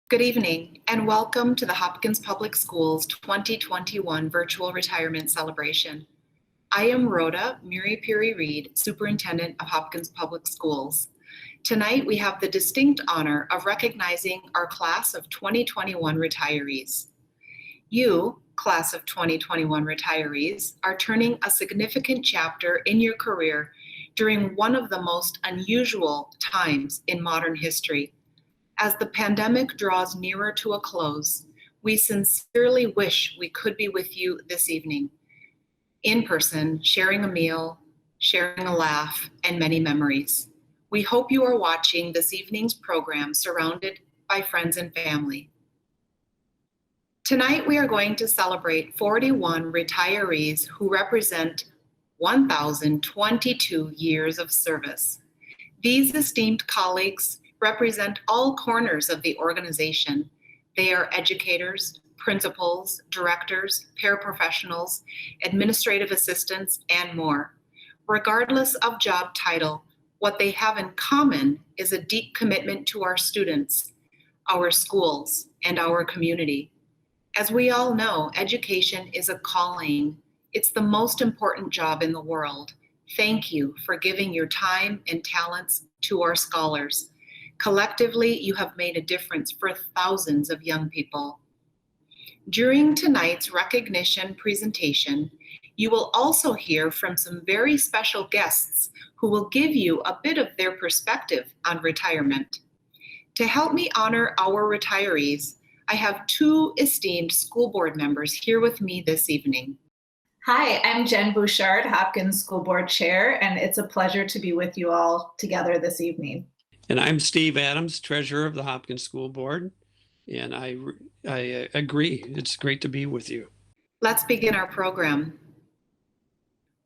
Good evening and welcome to the Hopkins Public Schools 2021 Virtual Retirement Celebration. I am Rhoda Miri Piri-Reed, Superintendent of Hopkins Public Schools. Tonight we have the distinct honor of recognizing our class of 2021 retirees. You, class of 2021 retirees, are turning a significant chapter in your career during one of the most unusual times in modern history. As the pandemic draws nearer to a close, we sincerely wish we could be with you this evening, in person, sharing a meal, sharing a laugh, and many memories. We hope you are watching this evening's program surrounded by friends and family. Tonight we are going to celebrate 41 retirees who represent 1,022 years of service. These esteemed colleagues represent all corners of the organization. They are educators, principals, directors, paraprofessionals, administrative assistants, and more. Regardless of job title, what they have in common is a deep commitment to our students, our schools, and our community. As we all know, education is a calling. It's the most important job in the world. Thank you for giving your time and talents to our scholars. Collectively, you have made a difference for thousands of young people. During tonight's recognition presentation, you will also hear from some very special guests who will give you a bit of their perspective on retirement. To help me honor our retirees, I have two esteemed school board members here with me this evening. Hi, I'm Jen Bouchard, Hopkins School Board Chair, and it's a pleasure to be with you all together this evening. And I'm Steve Adams, Treasurer of the Hopkins School Board, and I agree. It's great to be with you. Let's begin our program.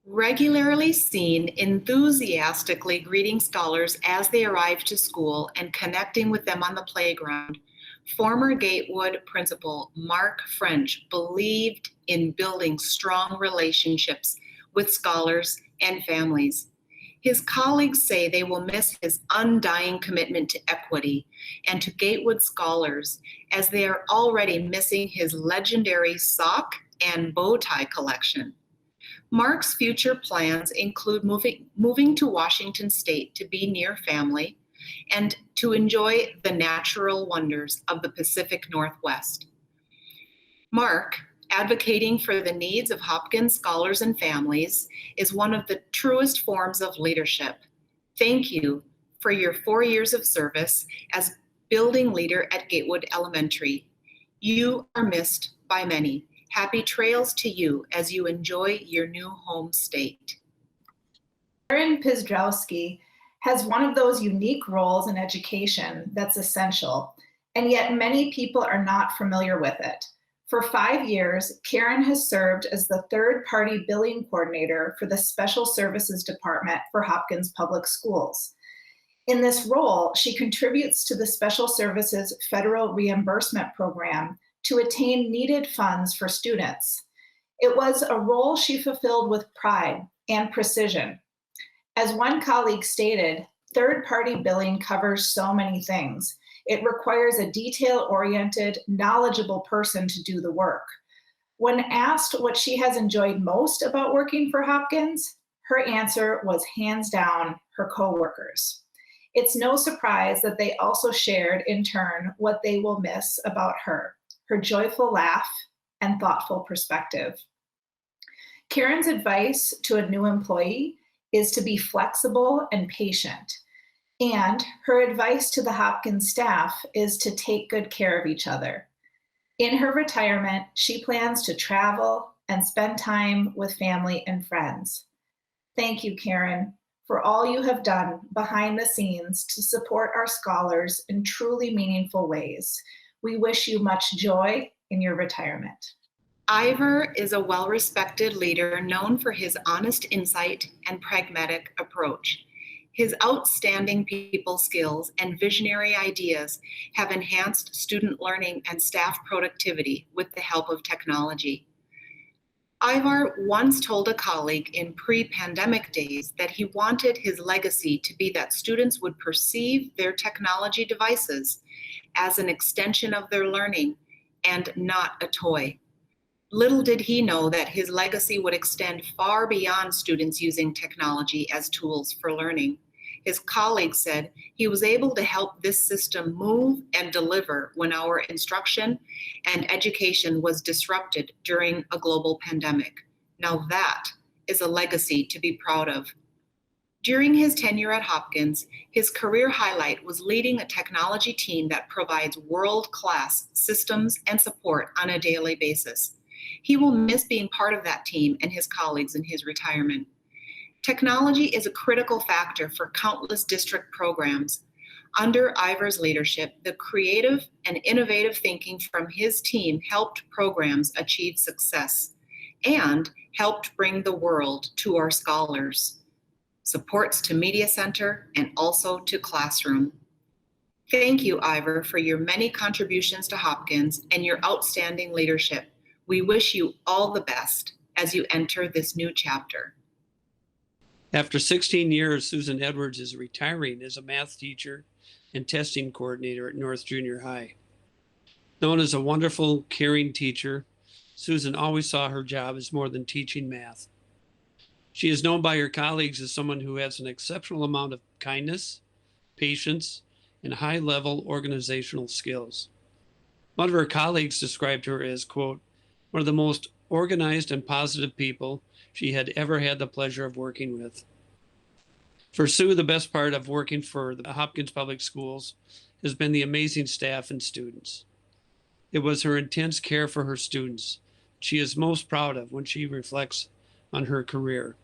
Regularly seen enthusiastically greeting scholars as they arrive to school and connecting with them on the playground, former Gatewood principal Mark French believed in building strong relationships with scholars and families. His colleagues say they will miss his undying commitment to equity and to Gatewood scholars, as they are already missing his legendary sock and bow tie collection. Mark's future plans include moving to Washington State to be near family and to enjoy the natural wonders of the Pacific Northwest. Mark, advocating for the needs of Hopkins scholars and families, is one of the truest forms of leadership. Thank you for your 4 years of service as building leader at Gatewood Elementary. You are missed by many. Happy trails to you as you enjoy your new home state. Karen Pizdrowski has one of those unique roles in education that's essential, and yet many people are not familiar with it. For 5 years, Karen has served as the third-party billing coordinator for the Special Services Department for Hopkins Public Schools. In this role, she contributes to the Special Services Federal Reimbursement Program to attain needed funds for students. It was a role she fulfilled with pride and precision. As one colleague stated, third-party billing covers so many things. It requires a detail-oriented, knowledgeable person to do the work. When asked what she has enjoyed most about working for Hopkins, her answer was hands down her coworkers. It's no surprise that they also shared in turn what they will miss about her joyful laugh and thoughtful perspective. Karen's advice to a new employee is to be flexible and patient. And her advice to the Hopkins staff is to take good care of each other. In her retirement, she plans to travel and spend time with family and friends. Thank you, Karen, for all you have done behind the scenes to support our scholars in truly meaningful ways. We wish you much joy in your retirement. Ivor is a well-respected leader known for his honest insight and pragmatic approach. His outstanding people skills and visionary ideas have enhanced student learning and staff productivity with the help of technology. Ivar once told a colleague in pre-pandemic days that he wanted his legacy to be that students would perceive their technology devices as an extension of their learning and not a toy. Little did he know that his legacy would extend far beyond students using technology as tools for learning. His colleagues said he was able to help this system move and deliver when our instruction and education was disrupted during a global pandemic. Now that is a legacy to be proud of. During his tenure at Hopkins, his career highlight was leading a technology team that provides world-class systems and support on a daily basis. He will miss being part of that team and his colleagues in his retirement. Technology is a critical factor for countless district programs. Under Ivor's leadership, the creative and innovative thinking from his team helped programs achieve success and helped bring the world to our scholars. Supports to Media Center and also to Classroom. Thank you, Ivor, for your many contributions to Hopkins and your outstanding leadership. We wish you all the best as you enter this new chapter. After 16 years, Susan Edwards is retiring as a math teacher and testing coordinator at North Junior High. Known as a wonderful, caring teacher, Susan always saw her job as more than teaching math. She is known by her colleagues as someone who has an exceptional amount of kindness, patience, and high-level organizational skills. One of her colleagues described her as, quote, one of the most organized and positive people she had ever had the pleasure of working with. For Sue, the best part of working for the Hopkins Public Schools has been the amazing staff and students. It was her intense care for her students she is most proud of when she reflects on her career.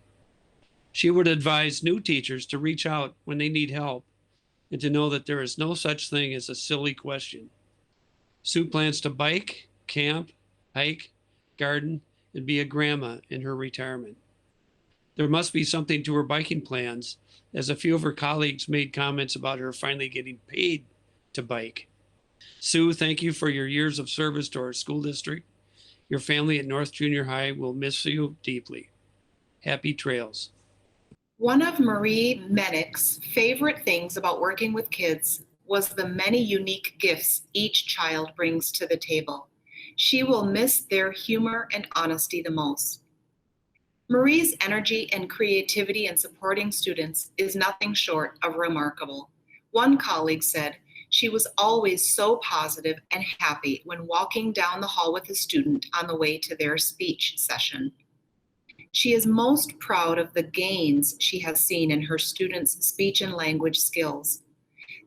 She would advise new teachers to reach out when they need help and to know that there is no such thing as a silly question. Sue plans to bike, camp, hike, garden, and be a grandma in her retirement. There must be something to her biking plans, as a few of her colleagues made comments about her finally getting paid to bike. Sue, thank you for your years of service to our school district. Your family at North Junior High will miss you deeply. Happy trails. One of Marie Menick's favorite things about working with kids was the many unique gifts each child brings to the table. She will miss their humor and honesty the most. Marie's energy and creativity in supporting students is nothing short of remarkable. One colleague said she was always so positive and happy when walking down the hall with a student on the way to their speech session. She is most proud of the gains she has seen in her students' speech and language skills.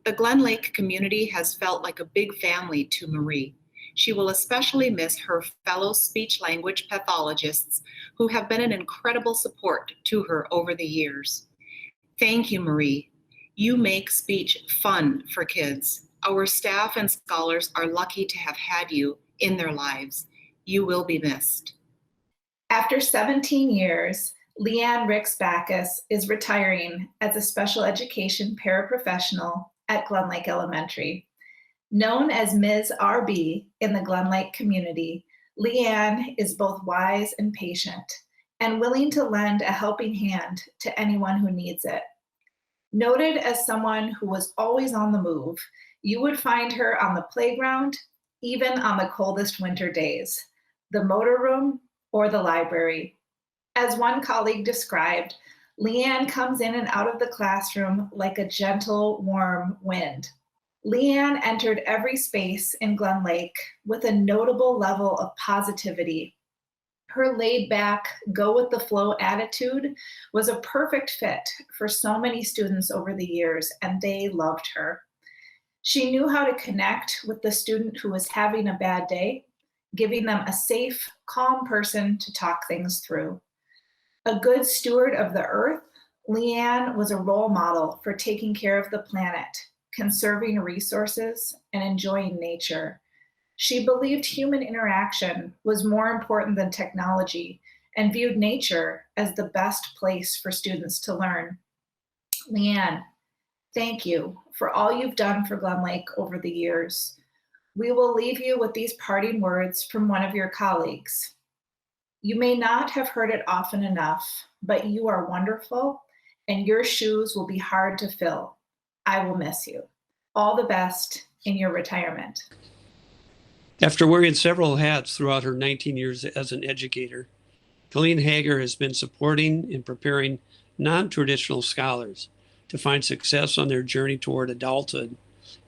The Glen Lake community has felt like a big family to Marie. She will especially miss her fellow speech language pathologists who have been an incredible support to her over the years. Thank you, Marie. You make speech fun for kids. Our staff and scholars are lucky to have had you in their lives. You will be missed. After 17 years, Leanne Ricks-Backus is retiring as a special education paraprofessional at Glen Lake Elementary. Known as Ms. RB in the Glen Lake community, Leanne is both wise and patient and willing to lend a helping hand to anyone who needs it. Noted as someone who was always on the move, you would find her on the playground, even on the coldest winter days, the motor room, or the library. As one colleague described, Leanne comes in and out of the classroom like a gentle, warm wind. Leanne entered every space in Glen Lake with a notable level of positivity. Her laid-back, go-with-the-flow attitude was a perfect fit for so many students over the years, and they loved her. She knew how to connect with the student who was having a bad day, giving them a safe, calm person to talk things through. A good steward of the earth, Leanne was a role model for taking care of the planet, conserving resources, and enjoying nature. She believed human interaction was more important than technology and viewed nature as the best place for students to learn. Leanne, thank you for all you've done for Glen Lake over the years. We will leave you with these parting words from one of your colleagues. You may not have heard it often enough, but you are wonderful, and your shoes will be hard to fill. I will miss you. All the best, in your retirement? After wearing several hats throughout her 19 years as an educator, Colleen Hager has been supporting and preparing non-traditional scholars to find success on their journey toward adulthood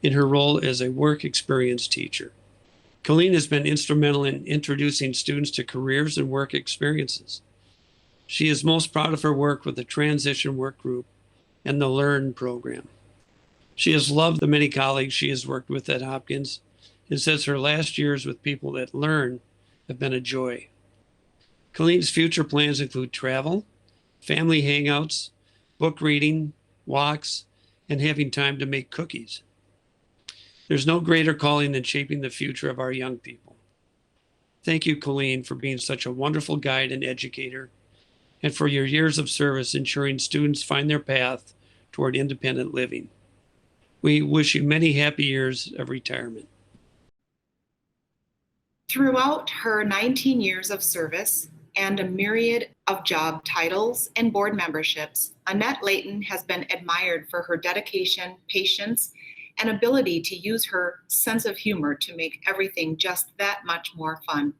in her role as a work experience teacher. Colleen has been instrumental in introducing students to careers and work experiences. She is most proud of her work with the Transition Work Group and the LEARN program. She has loved the many colleagues she has worked with at Hopkins and says her last years with people at LEARN have been a joy. Colleen's future plans include travel, family hangouts, book reading, walks, and having time to make cookies. There's no greater calling than shaping the future of our young people. Thank you, Colleen, for being such a wonderful guide and educator, and for your years of service ensuring students find their path toward independent living. We wish you many happy years of retirement. Throughout her 19 years of service and a myriad of job titles and board memberships, Annette Layton has been admired for her dedication, patience, and ability to use her sense of humor to make everything just that much more fun.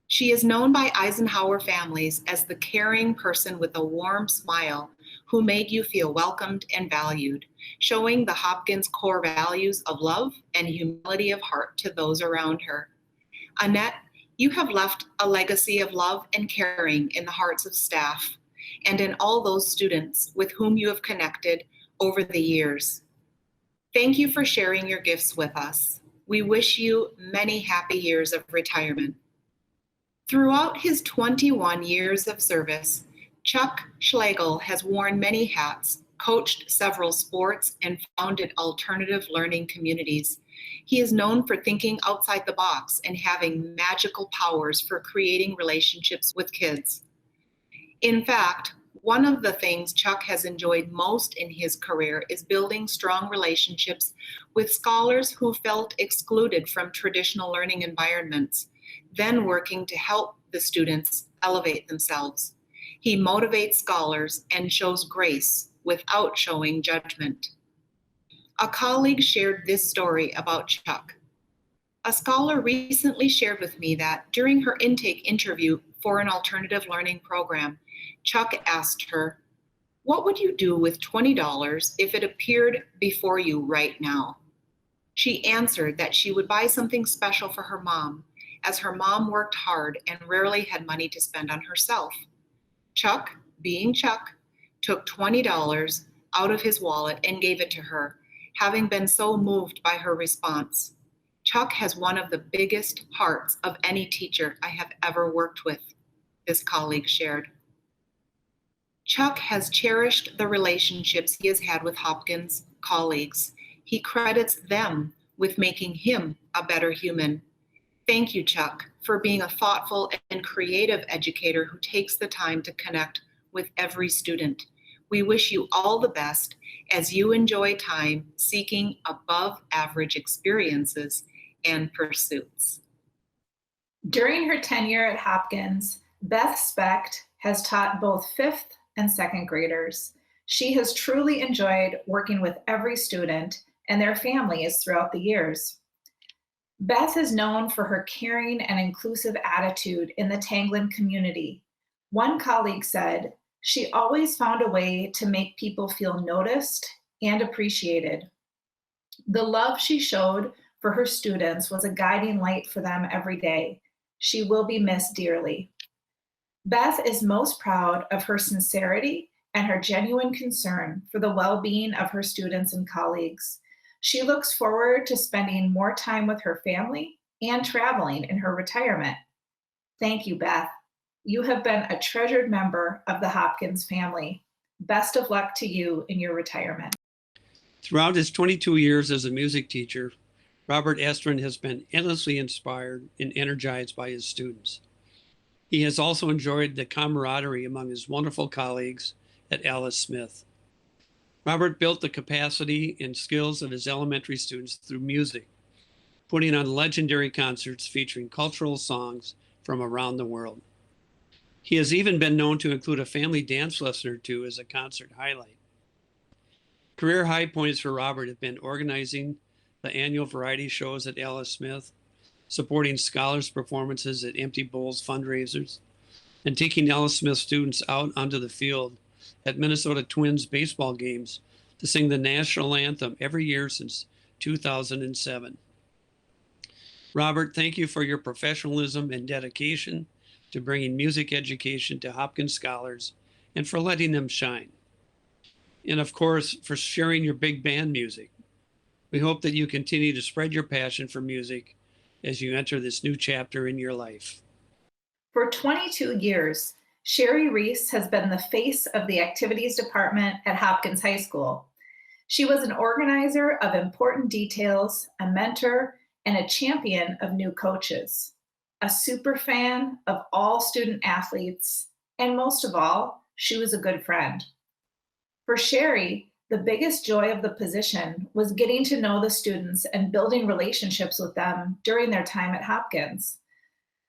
She is known by Eisenhower families as the caring person with a warm smile who made you feel welcomed and valued, showing the Hopkins core values of love and humility of heart to those around her. Annette, you have left a legacy of love and caring in the hearts of staff and in all those students with whom you have connected over the years. Thank you for sharing your gifts with us. We wish you many happy years of retirement. Throughout his 21 years of service, Chuck Schlegel has worn many hats, coached several sports, and founded alternative learning communities. He is known for thinking outside the box and having magical powers for creating relationships with kids. In fact, one of the things Chuck has enjoyed most in his career is building strong relationships with scholars who felt excluded from traditional learning environments, then working to help the students elevate themselves. He motivates scholars and shows grace without showing judgment. A colleague shared this story about Chuck. A scholar recently shared with me that during her intake interview for an alternative learning program, Chuck asked her, "What would you do with $20 if it appeared before you right now?" She answered that she would buy something special for her mom, as her mom worked hard and rarely had money to spend on herself. Chuck, being Chuck, took $20 out of his wallet and gave it to her, having been so moved by her response. Chuck has one of the biggest hearts of any teacher I have ever worked with, this colleague shared. Chuck has cherished the relationships he has had with Hopkins colleagues. He credits them with making him a better human. Thank you, Chuck, for being a thoughtful and creative educator who takes the time to connect with every student. We wish you all the best as you enjoy time seeking above average experiences and pursuits. During her tenure at Hopkins, Beth Specht has taught both 5th and 2nd graders. She has truly enjoyed working with every student and their families throughout the years. Beth is known for her caring and inclusive attitude in the Tanglin community. One colleague said, "She always found a way to make people feel noticed and appreciated." The love she showed for her students was a guiding light for them every day. She will be missed dearly. Beth is most proud of her sincerity and her genuine concern for the well-being of her students and colleagues. She looks forward to spending more time with her family and traveling in her retirement. Thank you, Beth. You have been a treasured member of the Hopkins family. Best of luck to you in your retirement. Throughout his 22 years as a music teacher, Robert Estrin has been endlessly inspired and energized by his students. He has also enjoyed the camaraderie among his wonderful colleagues at Alice Smith. Robert built the capacity and skills of his elementary students through music, putting on legendary concerts featuring cultural songs from around the world. He has even been known to include a family dance lesson or two as a concert highlight. Career high points for Robert have been organizing the annual variety shows at Alice Smith, supporting scholars' performances at Empty Bowls fundraisers, and taking Alice Smith students out onto the field at Minnesota Twins baseball games to sing the national anthem every year since 2007. Robert, thank you for your professionalism and dedication to bringing music education to Hopkins scholars and for letting them shine. And of course, for sharing your big band music. We hope that you continue to spread your passion for music as you enter this new chapter in your life. For 22 years, Sherry Reese has been the face of the activities department at Hopkins High School. She was an organizer of important details, a mentor, and a champion of new coaches, a super fan of all student athletes, and most of all, she was a good friend. For Sherry, the biggest joy of the position was getting to know the students and building relationships with them during their time at Hopkins.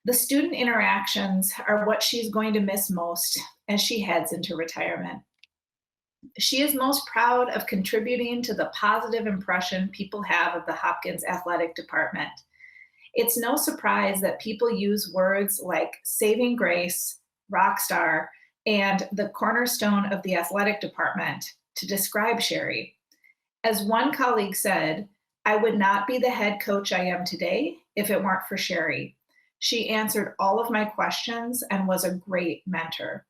The student interactions are what she's going to miss most as she heads into retirement. She is most proud of contributing to the positive impression people have of the Hopkins Athletic Department. It's no surprise that people use words like saving grace, rock star, and the cornerstone of the athletic department to describe Sherry. As one colleague said, "I would not be the head coach I am today if it weren't for Sherry. She answered all of my questions and was a great mentor."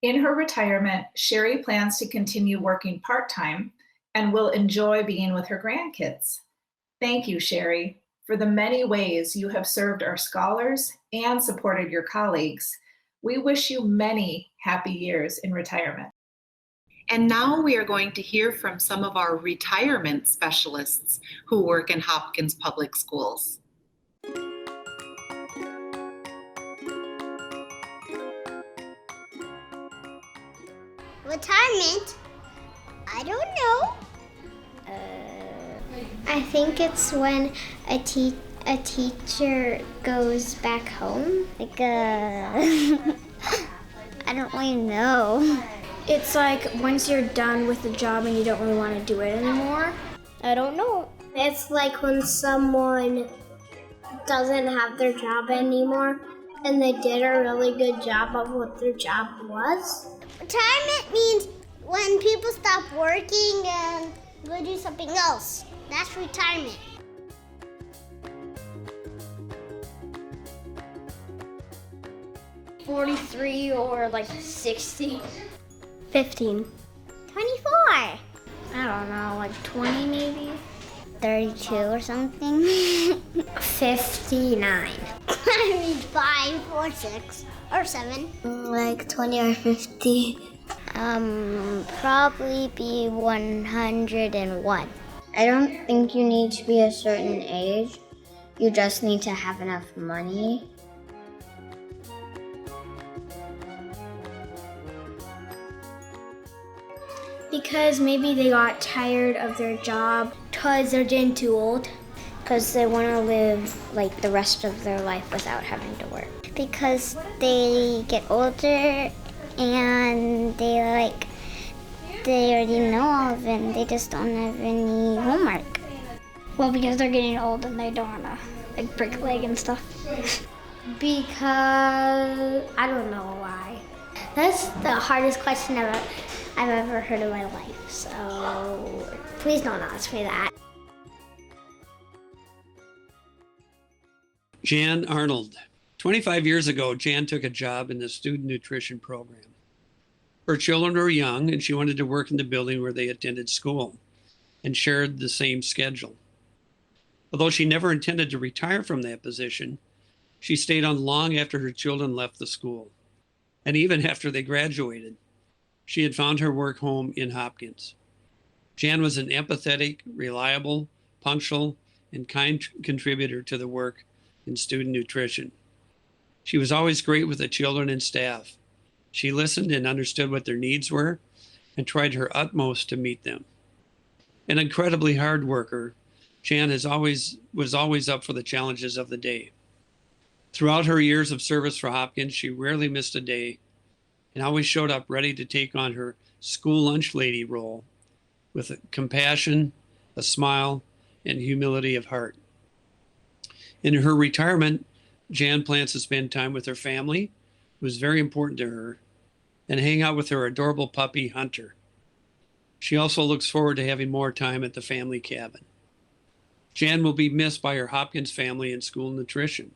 In her retirement, Sherry plans to continue working part-time and will enjoy being with her grandkids. Thank you, Sherry, for the many ways you have served our scholars and supported your colleagues. We wish you many happy years in retirement. And now we are going to hear from some of our retirement specialists who work in Hopkins Public Schools. Retirement? I don't know. I think it's when a teacher goes back home. I don't really know. It's like once you're done with the job and you don't really want to do it anymore. I don't know. It's like when someone doesn't have their job anymore and they did a really good job of what their job was. Retirement means when people stop working and go do something else. That's retirement. $43 or like 60. 15. 24. I don't know, like 20 maybe. 32 or something. 59. I mean 5 or 6 or 7. Like 20 or 50. Probably be 101. I don't think you need to be a certain age. You just need to have enough money. Because maybe they got tired of their job because they're getting too old. Because they want to live like the rest of their life without having to work. Because they get older and they already know all of it and they just don't have any homework. Well, because they're getting old and they don't want to break a leg and stuff. Because I don't know why. That's the hardest question I've ever heard in my life, so please don't ask me that. Jan Arnold. 25 years ago, Jan took a job in the student nutrition program. Her children were young and she wanted to work in the building where they attended school and shared the same schedule. Although she never intended to retire from that position, she stayed on long after her children left the school. And even after they graduated, she had found her work home in Hopkins. Jan was an empathetic, reliable, punctual, and kind contributor to the work in student nutrition. She was always great with the children and staff. She listened and understood what their needs were and tried her utmost to meet them. An incredibly hard worker, Jan was always up for the challenges of the day. Throughout her years of service for Hopkins, she rarely missed a day and always showed up ready to take on her school lunch lady role with compassion, a smile, and humility of heart. In her retirement, Jan plans to spend time with her family, who is very important to her, and hang out with her adorable puppy, Hunter. She also looks forward to having more time at the family cabin. Jan will be missed by her Hopkins family and school nutrition.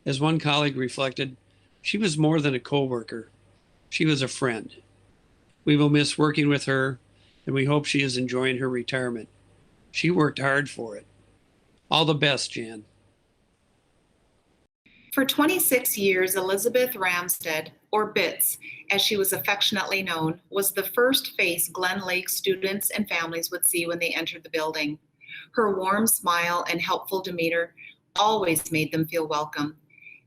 As one colleague reflected, she was more than a coworker. She was a friend. We will miss working with her, and we hope she is enjoying her retirement. She worked hard for it. All the best, Jan. For 26 years, Elizabeth Ramstead, or Bits, as she was affectionately known, was the first face Glen Lake students and families would see when they entered the building. Her warm smile and helpful demeanor always made them feel welcome.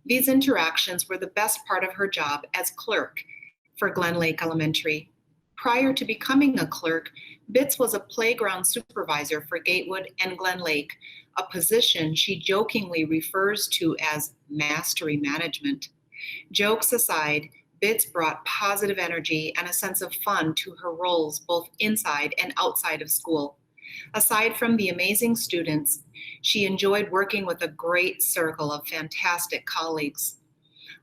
These interactions were the best part of her job as clerk for Glen Lake Elementary. Prior to becoming a clerk, Bits was a playground supervisor for Gatewood and Glen Lake, a position she jokingly refers to as mastery management. Jokes aside, Bits brought positive energy and a sense of fun to her roles both inside and outside of school. Aside from the amazing students, she enjoyed working with a great circle of fantastic colleagues.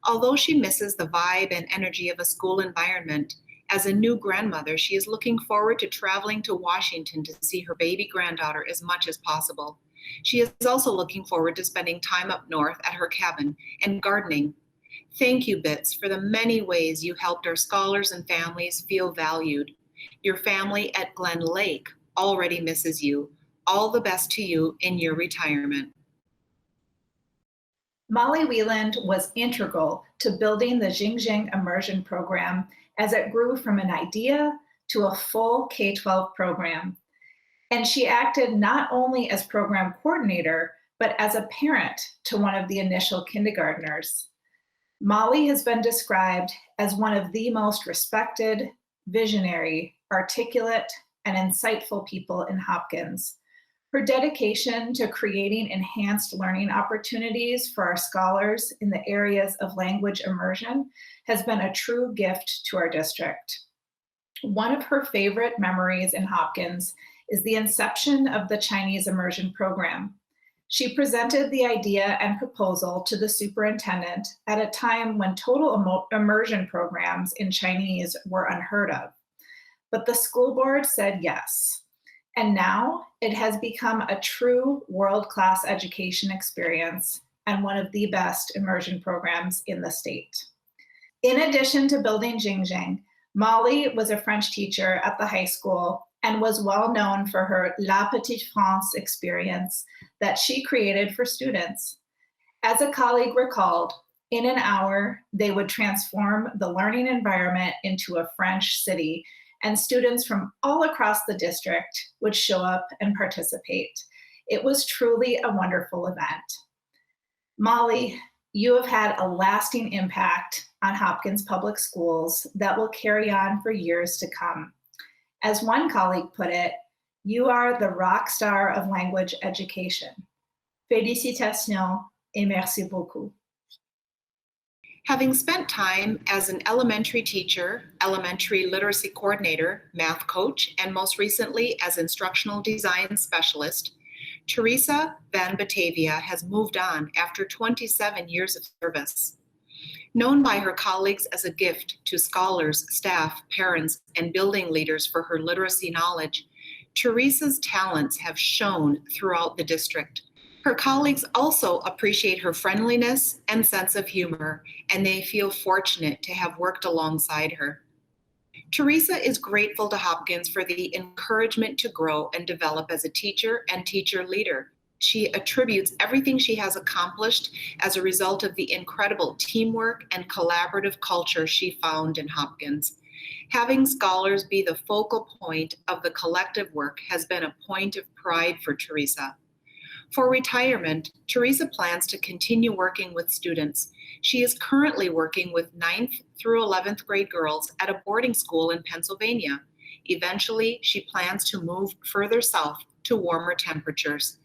Although she misses the vibe and energy of a school environment, as a new grandmother, she is looking forward to traveling to Washington to see her baby granddaughter as much as possible. She is also looking forward to spending time up north at her cabin and gardening. Thank you, Bits, for the many ways you helped our scholars and families feel valued. Your family at Glen Lake already misses you. All the best to you in your retirement. Molly Wieland was integral to building the Xinjiang Immersion Program as it grew from an idea to a full K-12 program. And she acted not only as program coordinator, but as a parent to one of the initial kindergartners. Molly has been described as one of the most respected, visionary, articulate, and insightful people in Hopkins. Her dedication to creating enhanced learning opportunities for our scholars in the areas of language immersion has been a true gift to our district. One of her favorite memories in Hopkins is the inception of the Chinese immersion program. She presented the idea and proposal to the superintendent at a time when total immersion programs in Chinese were unheard of. But the school board said yes. And now it has become a true world-class education experience and one of the best immersion programs in the state. In addition to building Xinjiang, Molly was a French teacher at the high school and was well known for her La Petite France experience that she created for students. As a colleague recalled, in an hour, they would transform the learning environment into a French city, and students from all across the district would show up and participate. It was truly a wonderful event. Molly, you have had a lasting impact on Hopkins Public Schools that will carry on for years to come. As one colleague put it, you are the rock star of language education. Félicitations et merci beaucoup. Having spent time as an elementary teacher, elementary literacy coordinator, math coach, and most recently as instructional design specialist, Teresa Van Batavia has moved on after 27 years of service. Known by her colleagues as a gift to scholars, staff, parents, and building leaders for her literacy knowledge, Teresa's talents have shone throughout the district. Her colleagues also appreciate her friendliness and sense of humor, and they feel fortunate to have worked alongside her. Teresa is grateful to Hopkins for the encouragement to grow and develop as a teacher and teacher leader. She attributes everything she has accomplished as a result of the incredible teamwork and collaborative culture she found in Hopkins. Having scholars be the focal point of the collective work has been a point of pride for Teresa. For retirement, Teresa plans to continue working with students. She is currently working with 9th through 11th grade girls at a boarding school in Pennsylvania. Eventually, she plans to move further south to warmer temperatures.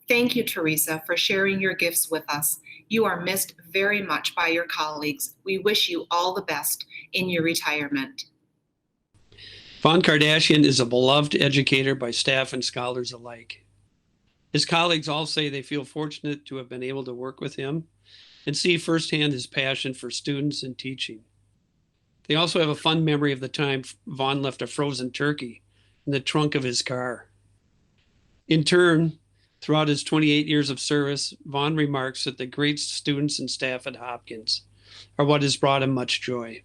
Thank you, Teresa, for sharing your gifts with us. You are missed very much by your colleagues. We wish you all the best in your retirement. Von Kardashian is a beloved educator by staff and scholars alike. His colleagues all say they feel fortunate to have been able to work with him and see firsthand his passion for students and teaching. They also have a fond memory of the time Vaughn left a frozen turkey in the trunk of his car. In turn, throughout his 28 years of service, Vaughn remarks that the great students and staff at Hopkins are what has brought him much joy.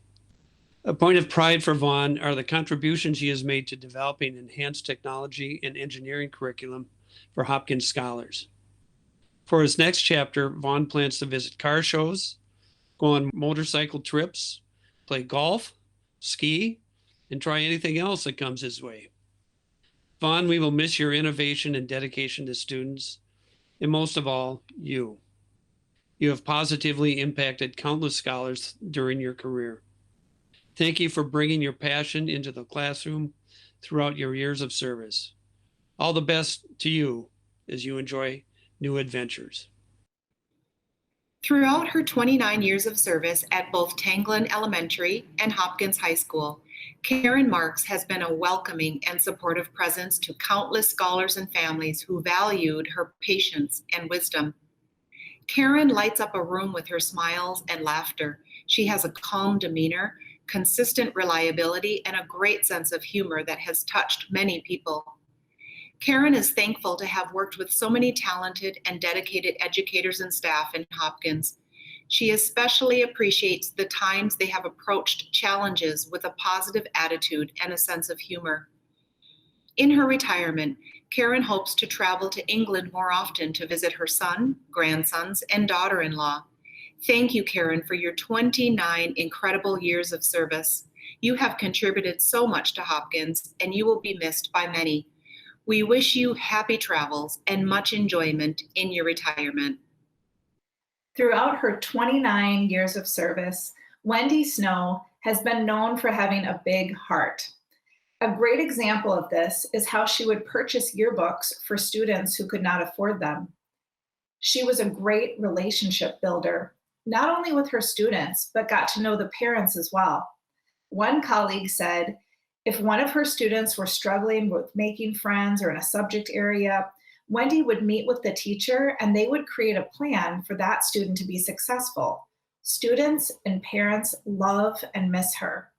A point of pride for Vaughn are the contributions he has made to developing enhanced technology and engineering curriculum for Hopkins scholars. For his next chapter, Vaughn plans to visit car shows, go on motorcycle trips, play golf, ski, and try anything else that comes his way. Vaughn, we will miss your innovation and dedication to students, and most of all, you. You have positively impacted countless scholars during your career. Thank you for bringing your passion into the classroom throughout your years of service. All the best to you as you enjoy new adventures. Throughout her 29 years of service at both Tanglin Elementary and Hopkins High School, Karen Marks has been a welcoming and supportive presence to countless scholars and families who valued her patience and wisdom. Karen lights up a room with her smiles and laughter. She has a calm demeanor, consistent reliability, and a great sense of humor that has touched many people. Karen is thankful to have worked with so many talented and dedicated educators and staff in Hopkins. She especially appreciates the times they have approached challenges with a positive attitude and a sense of humor. In her retirement, Karen hopes to travel to England more often to visit her son, grandsons, and daughter-in-law. Thank you, Karen, for your 29 incredible years of service. You have contributed so much to Hopkins, and you will be missed by many. We wish you happy travels and much enjoyment in your retirement. Throughout her 29 years of service, Wendy Snow has been known for having a big heart. A great example of this is how she would purchase yearbooks for students who could not afford them. She was a great relationship builder, not only with her students, but got to know the parents as well. One colleague said, if one of her students were struggling with making friends or in a subject area, Wendy would meet with the teacher and they would create a plan for that student to be successful. Students and parents love and miss her.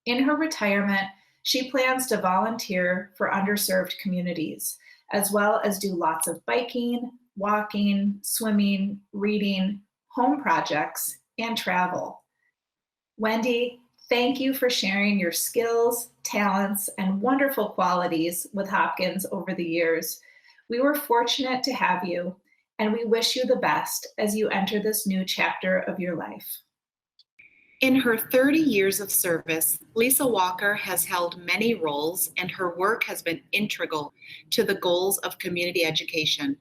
In her retirement, she plans to volunteer for underserved communities, as well as do lots of biking, walking, swimming, reading, home projects, and travel. Wendy, thank you for sharing your skills, talents, and wonderful qualities with Hopkins over the years. We were fortunate to have you, and we wish you the best as you enter this new chapter of your life. In her 30 years of service, Lisa Walker has held many roles, and her work has been integral to the goals of community education.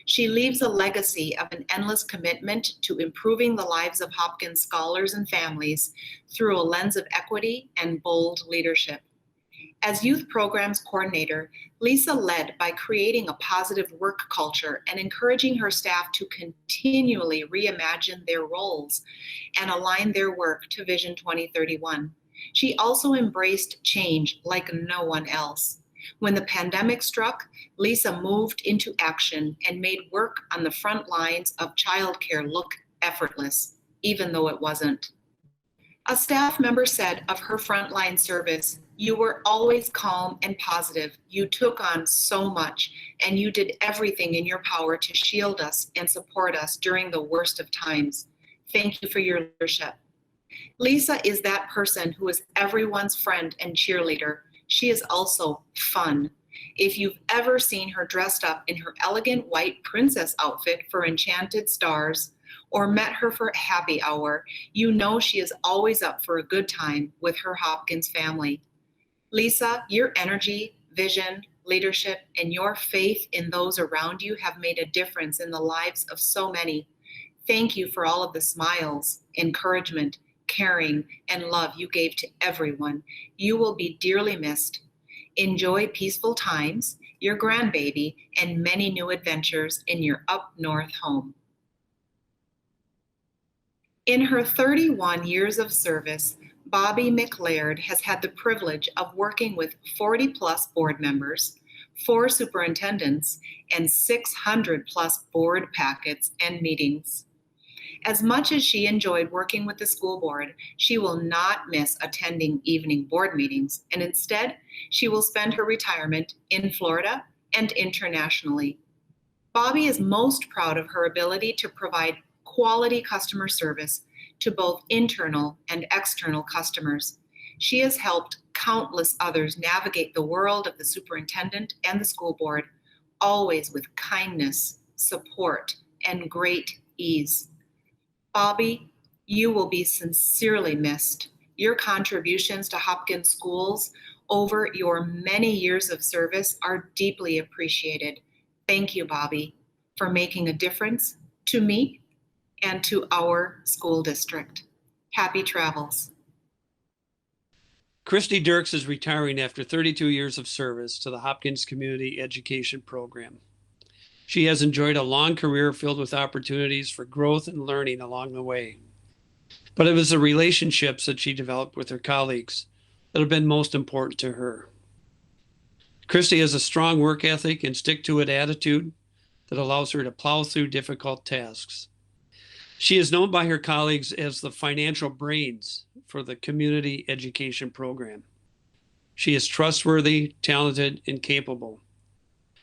She leaves a legacy of an endless commitment to improving the lives of Hopkins scholars and families through a lens of equity and bold leadership. As youth programs coordinator, Lisa led by creating a positive work culture and encouraging her staff to continually reimagine their roles and align their work to Vision 2031. She also embraced change like no one else. When the pandemic struck, Lisa moved into action and made work on the front lines of childcare look effortless, even though it wasn't. A staff member said of her frontline service, "You were always calm and positive. You took on so much, and you did everything in your power to shield us and support us during the worst of times. Thank you for your leadership." Lisa is that person who is everyone's friend and cheerleader. She is also fun. If you've ever seen her dressed up in her elegant white princess outfit for Enchanted Stars or met her for happy hour, you know she is always up for a good time with her Hopkins family. Lisa, your energy, vision, leadership, and your faith in those around you have made a difference in the lives of so many. Thank you for all of the smiles, encouragement, caring, and love you gave to everyone. You will be dearly missed. Enjoy peaceful times, your grandbaby, and many new adventures in your up north home. In her 31 years of service, Bobby McLaird has had the privilege of working with 40 plus board members, 4 superintendents, and 600 plus board packets and meetings. As much as she enjoyed working with the school board, she will not miss attending evening board meetings, and instead, she will spend her retirement in Florida and internationally. Bobby is most proud of her ability to provide quality customer service to both internal and external customers. She has helped countless others navigate the world of the superintendent and the school board, always with kindness, support, and great ease. Bobby, you will be sincerely missed. Your contributions to Hopkins schools over your many years of service are deeply appreciated. Thank you, Bobby, for making a difference to me and to our school district. Happy travels. Christy Dirks is retiring after 32 years of service to the Hopkins Community Education Program. She has enjoyed a long career filled with opportunities for growth and learning along the way. But it was the relationships that she developed with her colleagues that have been most important to her. Christy has a strong work ethic and stick-to-it attitude that allows her to plow through difficult tasks. She is known by her colleagues as the financial brains for the community education program. She is trustworthy, talented, and capable.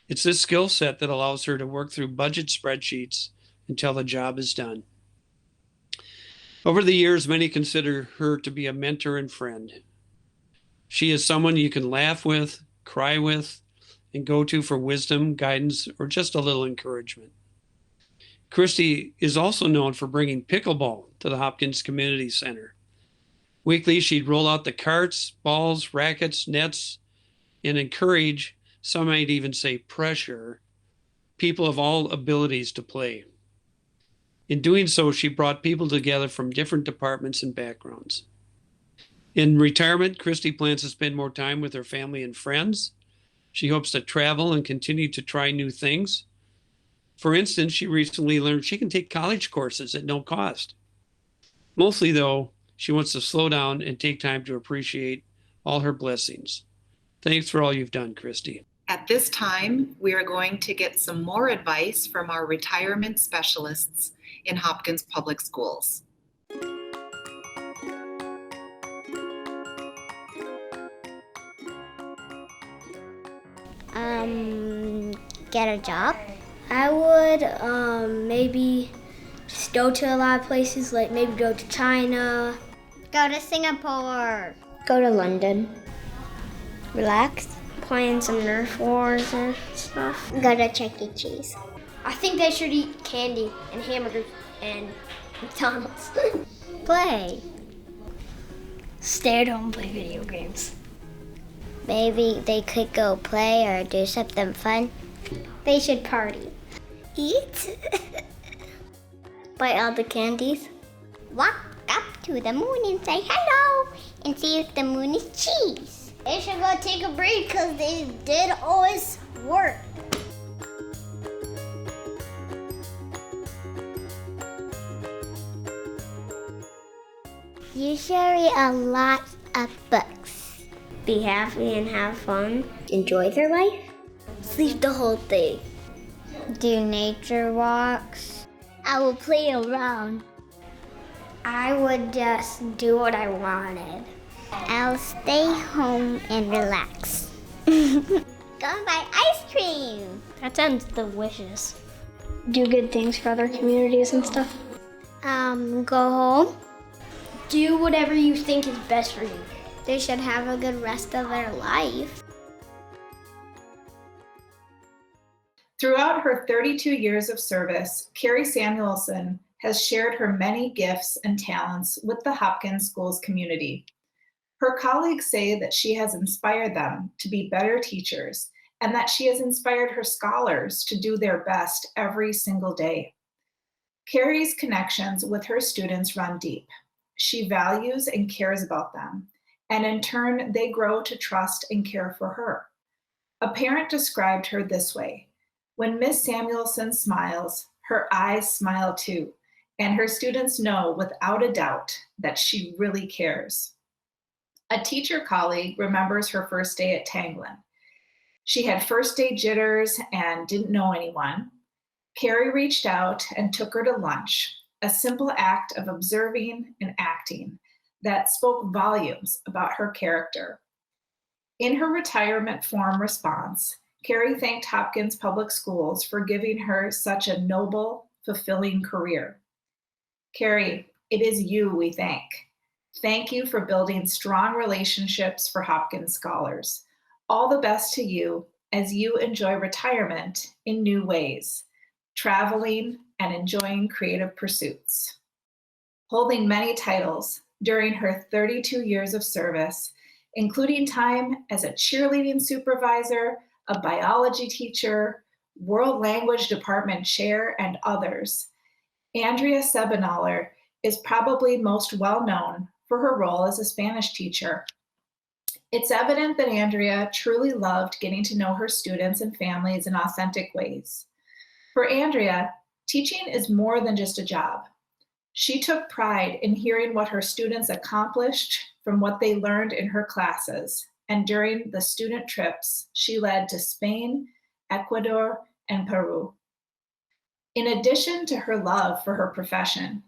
It's this skill set that allows her to work through budget spreadsheets until the job is done. Over the years, many consider her to be a mentor and friend. She is someone you can laugh with, cry with, and go to for wisdom, guidance, or just a little encouragement. Christy is also known for bringing pickleball to the Hopkins Community Center. Weekly, she'd roll out the carts, balls, rackets, nets, and encourage, some might even say pressure, people of all abilities to play. In doing so, she brought people together from different departments and backgrounds. In retirement, Christy plans to spend more time with her family and friends. She hopes to travel and continue to try new things. For instance, she recently learned she can take college courses at no cost. Mostly, though, she wants to slow down and take time to appreciate all her blessings. Thanks for all you've done, Christy. At this time, we are going to get some more advice from our retirement specialists in Hopkins Public Schools. Get a job. I would maybe just go to a lot of places, like maybe go to China. Go to Singapore. Go to London. Relax. Playing some Nerf wars and stuff. Go to Chuck E. Cheese. I think they should eat candy and hamburgers and McDonald's. Play. Stay at home, play video games. Maybe they could go play or do something fun. They should party. Eat. Buy all the candies. Walk up to the moon and say hello and see if the moon is cheese. They should go take a break because they did always work. You should read a lot of books. Be happy and have fun. Enjoy their life. Sleep the whole day. Do nature walks. I will play around. I would just do what I wanted. I'll stay home and relax. Go and buy ice cream. That sounds delicious. Do good things for other communities and stuff. Go home. Do whatever you think is best for you. They should have a good rest of their life. Throughout her 32 years of service, Carrie Samuelson has shared her many gifts and talents with the Hopkins Schools community. Her colleagues say that she has inspired them to be better teachers and that she has inspired her scholars to do their best every single day. Carrie's connections with her students run deep. She values and cares about them, and in turn, they grow to trust and care for her. A parent described her this way: when Miss Samuelson smiles, her eyes smile too, and her students know without a doubt that she really cares. A teacher colleague remembers her first day at Tanglin. She had first day jitters and didn't know anyone. Carrie reached out and took her to lunch, a simple act of observing and acting that spoke volumes about her character. In her retirement form response, Carrie thanked Hopkins Public Schools for giving her such a noble, fulfilling career. Carrie, it is you we thank. Thank you for building strong relationships for Hopkins scholars. All the best to you as you enjoy retirement in new ways, traveling and enjoying creative pursuits. Holding many titles during her 32 years of service, including time as a cheerleading supervisor, a biology teacher, world language department chair, and others, Andrea Sebenaler is probably most well known for her role as a Spanish teacher. It's evident that Andrea truly loved getting to know her students and families in authentic ways. For Andrea, teaching is more than just a job. She took pride in hearing what her students accomplished from what they learned in her classes and during the student trips she led to Spain, Ecuador, and Peru. In addition to her love for her profession,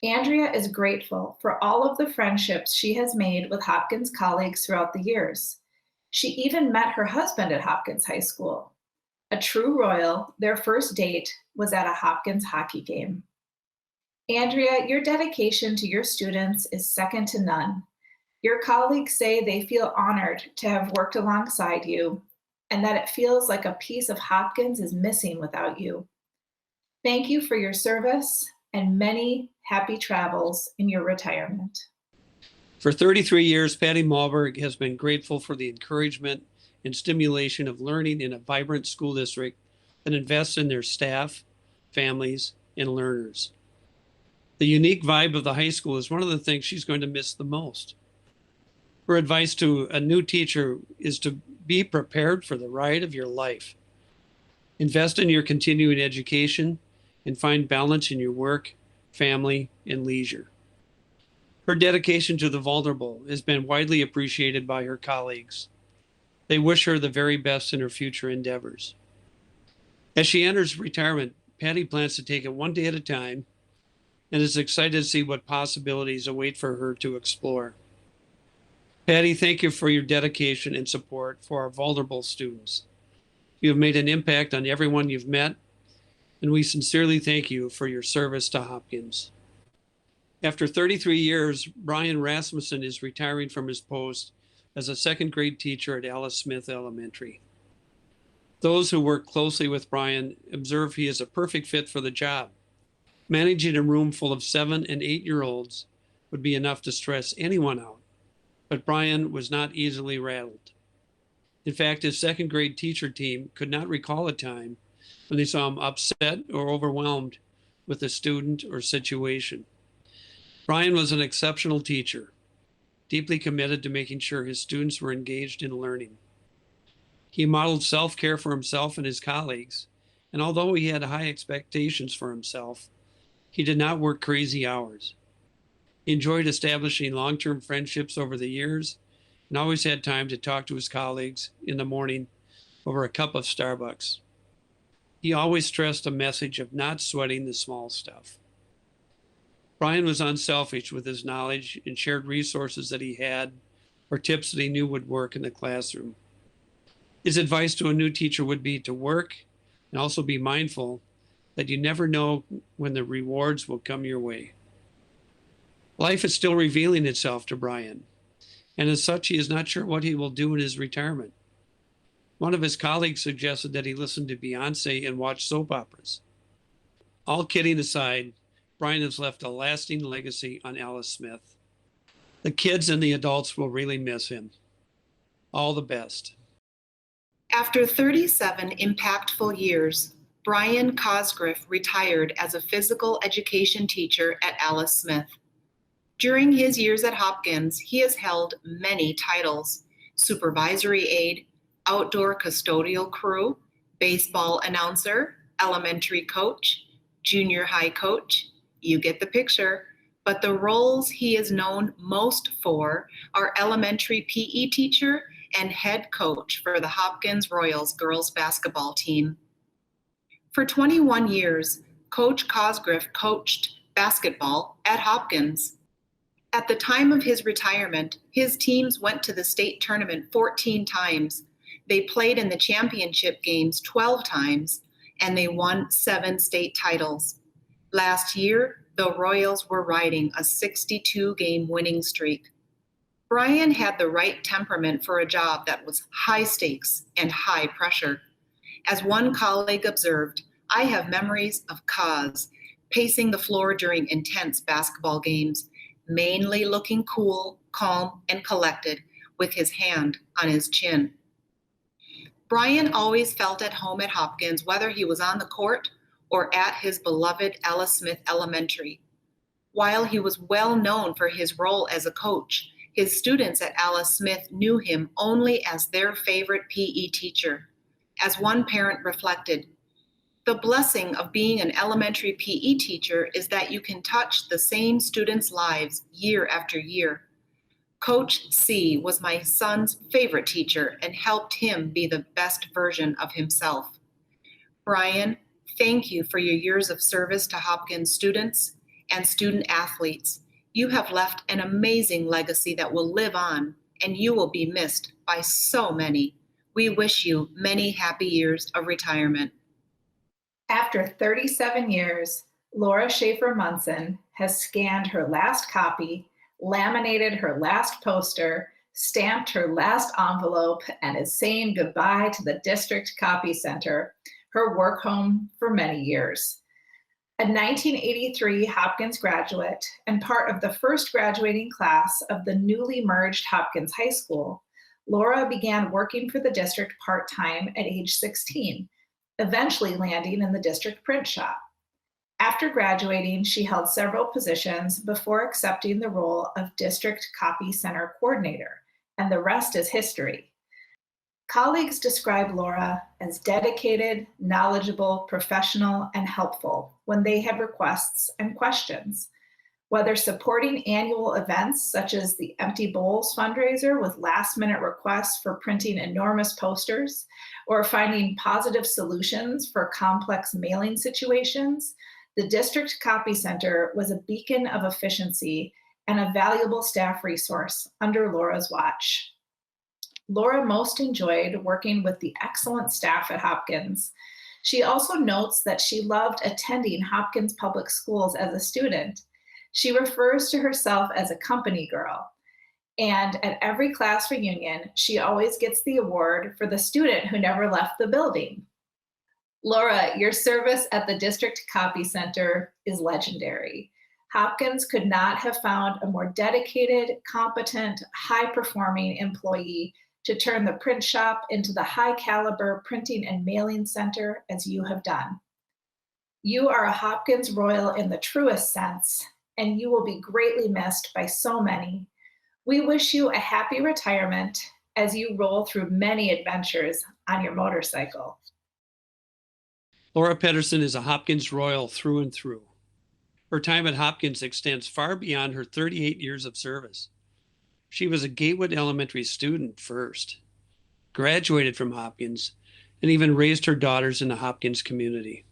Andrea is grateful for all of the friendships she has made with Hopkins colleagues throughout the years. She even met her husband at Hopkins High School. A true Royal, their first date was at a Hopkins hockey game. Andrea, your dedication to your students is second to none. Your colleagues say they feel honored to have worked alongside you and that it feels like a piece of Hopkins is missing without you. Thank you for your service and many happy travels in your retirement. For 33 years, Patty Malberg has been grateful for the encouragement and stimulation of learning in a vibrant school district that invests in their staff, families, and learners. The unique vibe of the high school is one of the things she's going to miss the most. Her advice to a new teacher is to be prepared for the ride of your life. Invest in your continuing education and find balance in your work, family, and leisure. Her dedication to the vulnerable has been widely appreciated by her colleagues. They wish her the very best in her future endeavors. As she enters retirement, Patty plans to take it one day at a time and is excited to see what possibilities await for her to explore. Patty, thank you for your dedication and support for our vulnerable students. You have made an impact on everyone you've met, and we sincerely thank you for your service to Hopkins. After 33 years, Brian Rasmussen is retiring from his post as a second grade teacher at Alice Smith Elementary. Those who work closely with Brian observe he is a perfect fit for the job. Managing a room full of 7 and 8-year-olds would be enough to stress anyone out, but Brian was not easily rattled. In fact, his second grade teacher team could not recall a time when they saw him upset or overwhelmed with a student or situation. Brian was an exceptional teacher, deeply committed to making sure his students were engaged in learning. He modeled self-care for himself and his colleagues, and although he had high expectations for himself, he did not work crazy hours. He enjoyed establishing long-term friendships over the years and always had time to talk to his colleagues in the morning over a cup of Starbucks. He always stressed a message of not sweating the small stuff. Brian was unselfish with his knowledge and shared resources that he had or tips that he knew would work in the classroom. His advice to a new teacher would be to work and also be mindful that you never know when the rewards will come your way. Life is still revealing itself to Brian, and as such, he is not sure what he will do in his retirement. One of his colleagues suggested that he listen to Beyonce and watch soap operas. All kidding aside, Brian has left a lasting legacy on Alice Smith. The kids and the adults will really miss him. All the best. After 37 impactful years, Brian Cosgriff retired as a physical education teacher at Alice Smith. During his years at Hopkins, he has held many titles: supervisory aide, outdoor custodial crew, baseball announcer, elementary coach, junior high coach. You get the picture. But the roles he is known most for are elementary PE teacher and head coach for the Hopkins Royals girls basketball team. For 21 years, Coach Cosgriff coached basketball at Hopkins. At the time of his retirement, his teams went to the state tournament 14 times. They played in the championship games 12 times, and they won 7 state titles. Last year, the Royals were riding a 62-game winning streak. Brian had the right temperament for a job that was high stakes and high pressure. As one colleague observed, I have memories of Cos pacing the floor during intense basketball games, mainly looking cool, calm, and collected with his hand on his chin. Brian always felt at home at Hopkins, whether he was on the court or at his beloved Ella Smith Elementary. While he was well known for his role as a coach, his students at Ella Smith knew him only as their favorite PE teacher. As one parent reflected, "The blessing of being an elementary PE teacher is that you can touch the same students' lives year after year. Coach C was my son's favorite teacher and helped him be the best version of himself." Brian, thank you for your years of service to Hopkins students and student athletes. You have left an amazing legacy that will live on, and you will be missed by so many. We wish you many happy years of retirement. After 37 years, Laura Schaefer Munson has scanned her last copy, laminated her last poster, stamped her last envelope, and is saying goodbye to the District Copy Center, her work home for many years. A 1983 Hopkins graduate and part of the first graduating class of the newly merged Hopkins High School, Laura began working for the district part-time at age 16, eventually landing in the district print shop. After graduating, she held several positions before accepting the role of District Copy Center Coordinator, and the rest is history. Colleagues describe Laura as dedicated, knowledgeable, professional, and helpful when they had requests and questions. Whether supporting annual events such as the Empty Bowls fundraiser with last-minute requests for printing enormous posters, or finding positive solutions for complex mailing situations, the District Copy Center was a beacon of efficiency and a valuable staff resource under Laura's watch. Laura most enjoyed working with the excellent staff at Hopkins. She also notes that she loved attending Hopkins Public Schools as a student. She refers to herself as a company girl. And at every class reunion, she always gets the award for the student who never left the building. Laura, your service at the District Copy Center is legendary. Hopkins could not have found a more dedicated, competent, high-performing employee to turn the print shop into the high-caliber printing and mailing center as you have done. You are a Hopkins Royal in the truest sense, and you will be greatly missed by so many. We wish you a happy retirement as you roll through many adventures on your motorcycle. Laura Pedersen is a Hopkins Royal through and through. Her time at Hopkins extends far beyond her 38 years of service. She was a Gatewood Elementary student first, graduated from Hopkins, and even raised her daughters in the Hopkins community.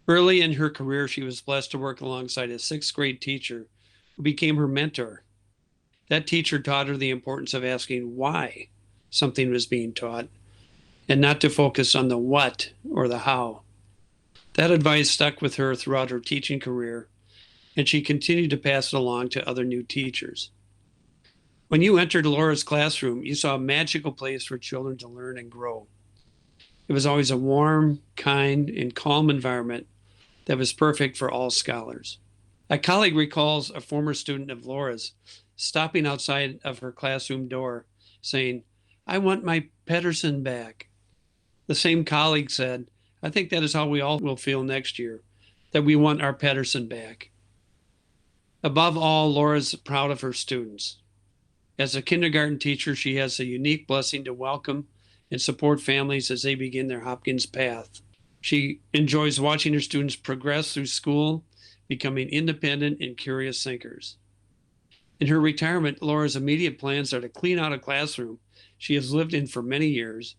Early in her career, she was blessed to work alongside a 6th grade teacher who became her mentor. That teacher taught her the importance of asking why something was being taught and not to focus on the what or the how. That advice stuck with her throughout her teaching career, and she continued to pass it along to other new teachers. When you entered Laura's classroom, you saw a magical place for children to learn and grow. It was always a warm, kind, and calm environment that was perfect for all scholars. A colleague recalls a former student of Laura's stopping outside of her classroom door saying, "I want my Pedersen back." The same colleague said, "I think that is how we all will feel next year, that we want our Pedersen back." Above all, Laura's proud of her students. As a kindergarten teacher, she has a unique blessing to welcome and support families as they begin their Hopkins path. She enjoys watching her students progress through school, becoming independent and curious thinkers. In her retirement, Laura's immediate plans are to clean out a classroom she has lived in for many years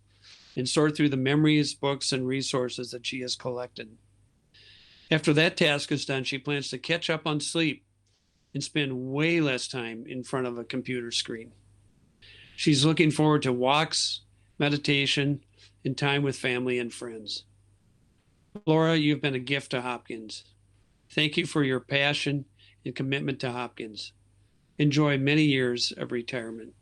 and sort through the memories, books, and resources that she has collected. After that task is done, she plans to catch up on sleep and spend way less time in front of a computer screen. She's looking forward to walks, meditation, and time with family and friends. Laura, you've been a gift to Hopkins. Thank you for your passion and commitment to Hopkins. Enjoy many years of retirement.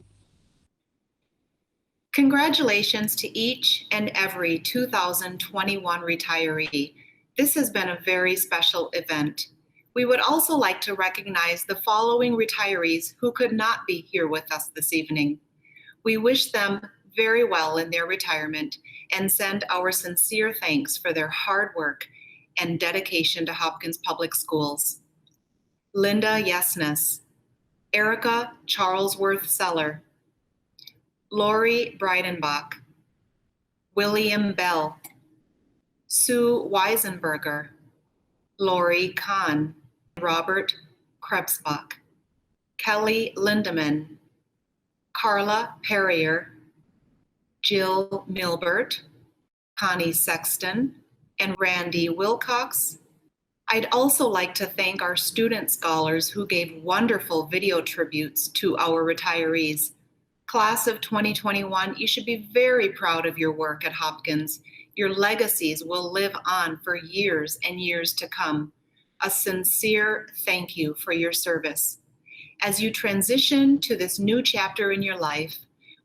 Congratulations to each and every 2021 retiree. This has been a very special event. We would also like to recognize the following retirees who could not be here with us this evening. We wish them very well in their retirement and send our sincere thanks for their hard work and dedication to Hopkins Public Schools. Linda Yesnes, Erica Charlesworth Seller, Lori Breidenbach, William Bell, Sue Weisenberger, Lori Kahn, Robert Krebsbach, Kelly Lindemann, Carla Perrier, Jill Milbert, Connie Sexton, and Randy Wilcox. I'd also like to thank our student scholars who gave wonderful video tributes to our retirees. Class of 2021, you should be very proud of your work at Hopkins. Your legacies will live on for years and years to come. A sincere thank you for your service. As you transition to this new chapter in your life,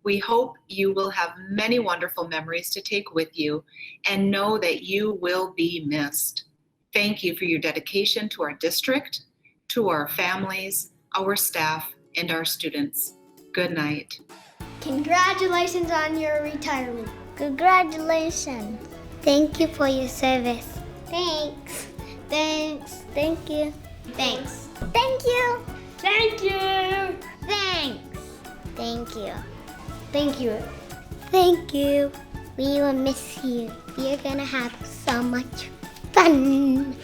we hope you will have many wonderful memories to take with you and know that you will be missed. Thank you for your dedication to our district, to our families, our staff, and our students. Good night. Congratulations on your retirement. Congratulations. Thank you for your service. Thanks. Thanks. Thank you. Thanks. Thank you. Thank you. Thanks. Thank you. Thank you. Thank you. We will miss you. You're gonna have so much fun.